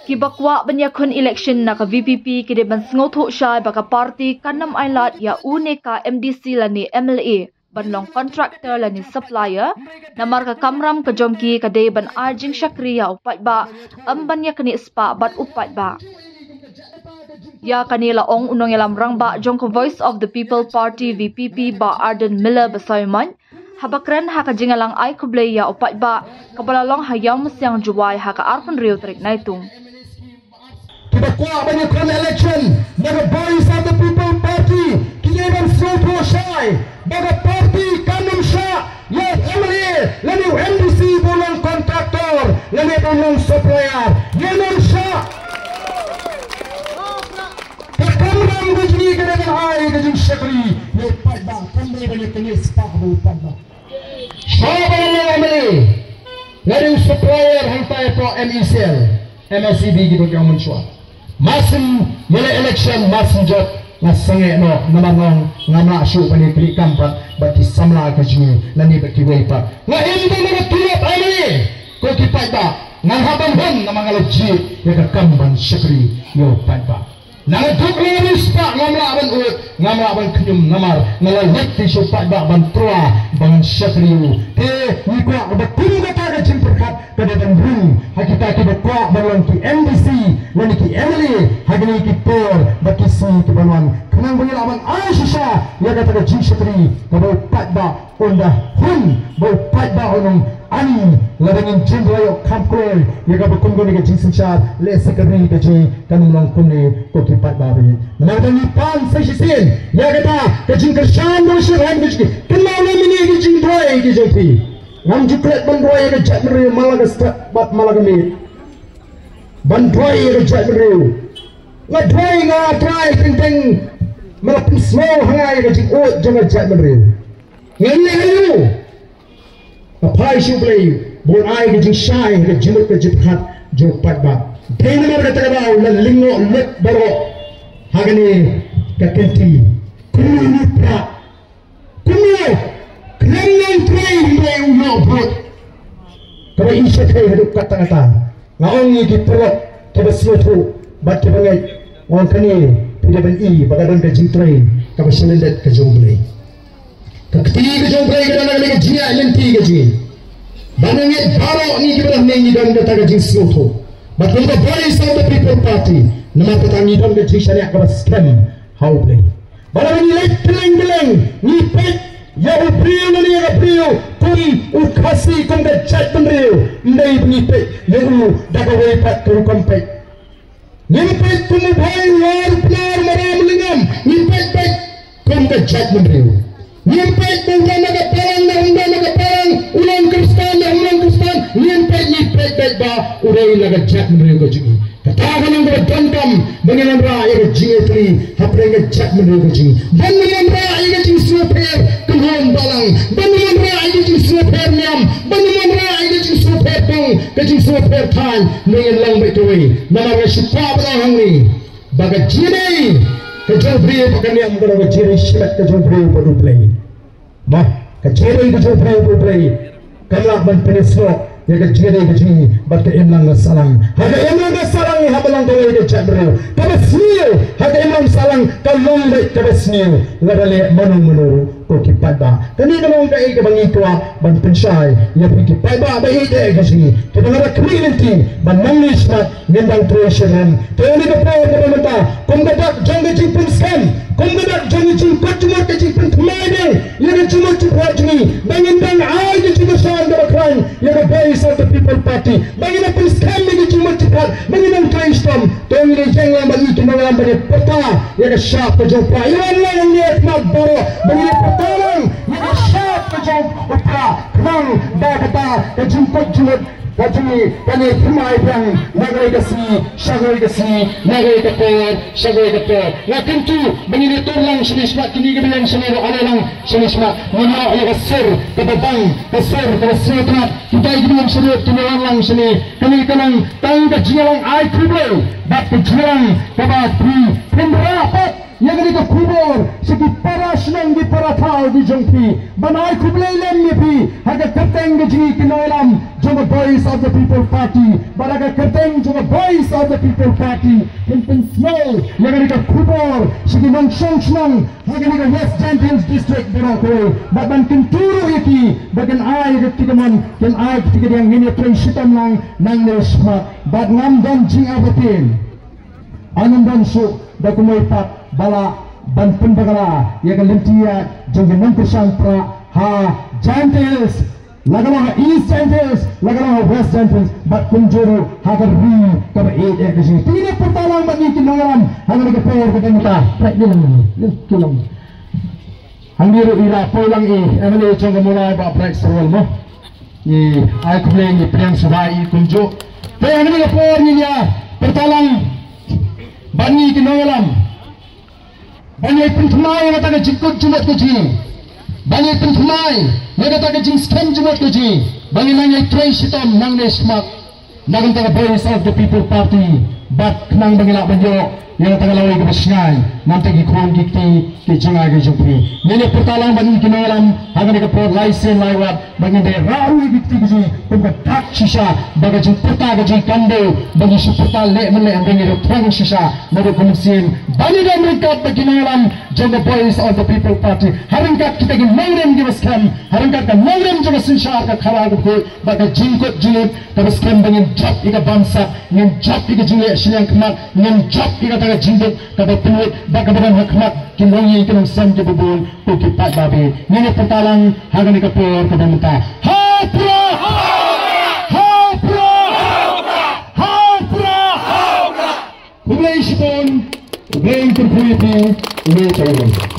Kibakwa banyakun election na ka VPP kide ban ngotho shay baka party kanam ailat ya une ka MDC lani MLA banlong contractor lani supplier namar ka kamram ka jomki kade ban arjing syakriya upat ba amban ya kani spa bat upat ba ya kanila ong unong yalam rang ba jong ka Voice of the People Party VPP ba Arden Miller Basayman habakran haka jingalang ay kubleya upat ba kabalalong hayang musyang juway haka arkon rio trik naitung Kibakwa banyakun election baga Voice of the People Party kinyaban soto shy baga party kanum sya ya MLA lani MDC bolong kontraktor lani bolong supplier yanum sya kakamram gujni kadagan ay gajing syakri ya padba kamre banyak kenis pakbu padba syabang MLA lani supplier hantai pro MECL MSCB gitu yang mencuat masing mula election masing jot nasange no namang ngama syu pani pri kampat bati samla ka jini lani bati wepa nga hindi mga tulap ani ko kipai ba nang habang hon namang alaji ya ka kamban syakri yo pai ba nang duk lurus pa ngamla aban ut ngamla aban knyum namar ngalalak ti syu pai ba ban troa ban syakri ni ko ba kunu ka ka jimperkat kada dan bring hakita ki bakwa balong ki MDC lani ki MLA hagani ki por baki si ki balwan kanang bangil aman asisa ya kata ka jimsyakri ka ba pat ba onda hun ba pat ba onong ani ladangin jimlayo kamkloy ya ka bakung goni ka jimsyat le sekari ka ji kanung long kumne ko ki pat ba bi namang ni pan sa sisin ya kata ka jimkershan mo shiran bijki kanang namini ki jimdroy ki jimpi ngam juklet bandroy ka jatmri malaga bat malaga mi bandroy ka jatmri ngadroy nga try teng malapin slow hangai ka jing ot jang jatmri ngani hayu apai shublay bon ai ka jing shai ka jimut ka jiphat jo patba dei namar ka tagaw la lingo let baro hagani ka kenti kuni pra kuni Kenang train may umaw bot. Kaya isya kayo hadap kata-kata. Ngaong iki perot kaya siyoto bat kaya ngay ngawang kani pidaban i bagadan ka jing train kaya silindat ka jomblay. Kakti ka jomblay ka na nagalik ka jina yanti ka jing. Banangit baro ni kibalah nangidang data ka jing siyoto. Bat kaya ka Voice of the People Party na mapatangidang ka jing syariak ka scam hawblay. Banangit nilay pilang-bilang ni pet ya ubriu nani ya ubriu kum ukasi kum da chat penriu ndai pengipe leru daga wei pat tu kompe ngipet kum bhai war plar maram lingam ngipet pet kum da chat penriu ngipet bungga naga perang ulang kristan ngipet pet ba urei naga chat penriu ko jingi katakan ang dandam bangilan ra ya jingi hapre ga chat penriu ko jingi bangilan ra ya jingi super Tuhan balang, banyaman rai kecing super niam, banyaman rai kecing super pang, kecing super tan, dengan lang betul. Nama resipa balang ni, baga jini, kecil beri pakai niam baga jini silat kecil beri baru play. Mah kecil beri play, kalau ban penisok. Ya ke jini batu emlang salang. Haga emlang salang habalang kau ke cakbrew. Kabas niu haga emlang salang kalong baik kabas niu. Ladale manung ko kipada. Kani kalong kai ke bangi tua ban pensai. Ya pergi kipada baik ke sini. Kita ada community ban manglish mat ngendang treasurer. Tadi ke pro ke mata. Kom gadak jang ke pun scam. Kom gadak jang ke kacuma ke pun thmai. Ya ke cuma cuma jini. Bangin bang ai ke cuma soal berakran. Ya ke Voice of the People Party. Bagaimana pun scam ini cuma cepat. Bagaimana Kristum. Tuan ini jangan bagi kita mengambil peta. Ya ke syaf kejumpa. Iwan lah yang lihat mak baru. Bagaimana pertolong. Ya ke syaf kejumpa. Kenang dah kata kejumpa jumut. Kajumi kani pemai yang nagai kasi, syagoi kasi, nagai kapor, syagoi kapor. Ngakan tu begini tulang senismat kini kemudian seniru alelang senismat. Mana ayah kasir kebabang, kasir kasirkat kita ingin seniru tulang lang seni. Kini kanang tang kajilang ay kubel, bak kajilang kabat pri penrapat. Yang ini kubur segi paras nang di paratau di jongpi banai kublai lem ni pi harga kapteng gaji kinoilam jong the voice of the people party, baraga kerteng juga voice of the people party. Pin snow, yang ada kubur, segi mangsong senang, yang ada West Gentles District berokoi. Badan kenturu itu, bagan ai ketika man, kan ai ketika yang ini transitan nang nesma, bad ngam dan jing abatin. Anam dan su, dakumai pat bala ban pembagala, yang lentia, jangan nangkusan pra ha Gentles. Lagalaha East Gentles, lagalaha West Gentles, but kunjuru hagar ri kaba eight kasi. Tidak pertalang bagi kinangaram, hanggang nagapayar ka kita. Right nilang, kilang. Ang biro ira po lang emang chong mula ba price roll mo. Ni ay kumleng ni priyang subai kunjo. Pero hanggang nagapayar niya pertalang bagi kinangaram. Bani pintumay na taga jikot jumat kasi. Bani pentumai, mereka tak jing scam jumot keji. Bani nanya trace hitam nang nesmak, nang taga voice of the people party. But nang bangilak banjok, yang taga lawai ke besingai, nanti gikron gikti kejengah kejumpi. Nene pertalang bani kinalam, hanya mereka pro license lewat, bani dia rawi gikti keji, pemka tak sisa, bagi jing perta keji kandel, bagi superta lek melek bani dia tuang sisa, mereka komisin. Bani dia mereka kinalam, jaga voice of the people party. Haringkat kita ingin mengirim di scam, haringkat kan mengirim juga sinsar ke kawal ke, bagi jingkut jilid, tapi scam bangin job ika bangsa, ingin job ika jilid siang kemat, ingin job ika taga jingkut, kata penuit, bagi badan hikmat, kinongi ika nang sem jebubul, kuki pat babi. Ini pertalang, hagan ika por ke bamta. Hapra! Hapra! Hapra! Hapra! Kublai sipon, kublai terpuiti, ini cawang.